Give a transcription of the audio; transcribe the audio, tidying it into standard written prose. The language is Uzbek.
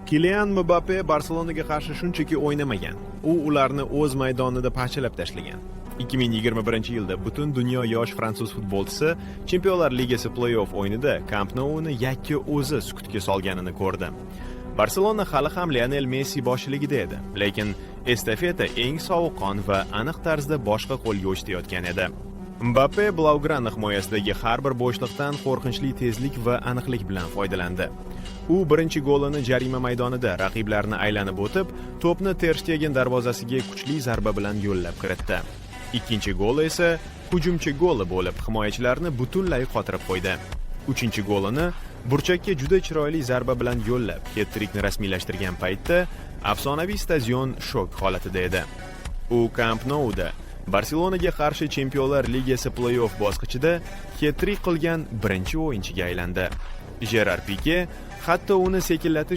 Kylian Mbappe Barselonaga qarshi shunchaki o'ynamagan. U ularni o'z maydonida parchalab tashlagan. 2021-yilda butun dunyo yosh fransuz futbolchisi Chempionlar Ligasi play-off o'yinida Camp Nou'ni yakka o'zi sukutga solganini ko'rdi. Barselona hali ham Lionel Messi boshchiligida edi, lekin estafeta eng sovuqqon va aniq tarzda boshqa qo'lga o'tayotgan edi. Mbappe Blaugrana himoyasidagi har bir bo'shliqdan qo'rqinchli tezlik va aniqlik bilan foydalandi. U birinchi golini jarima maydonida raqiblarni aylanib o'tib, to'pni Ter Stegen darvozasiga kuchli zarba bilan yo'llab kiritdi. Ikkinchi gol esa hujumchi goli bo'lib, himoyachilarni butunlay qotirib qo'ydi. Uchinchi golini burchakka juda chiroyli zarba bilan yo'llab, hat-trikni rasmiylashtirgan paytda afsonaviy stadion shok holatida edi. U Camp Nou'da Barselonaga qarshi Chempionlar Ligasi play-off bosqichida hat-trik qilgan birinchi o'yinchiga aylandi. Gerard Pique hatto uni sekinlatish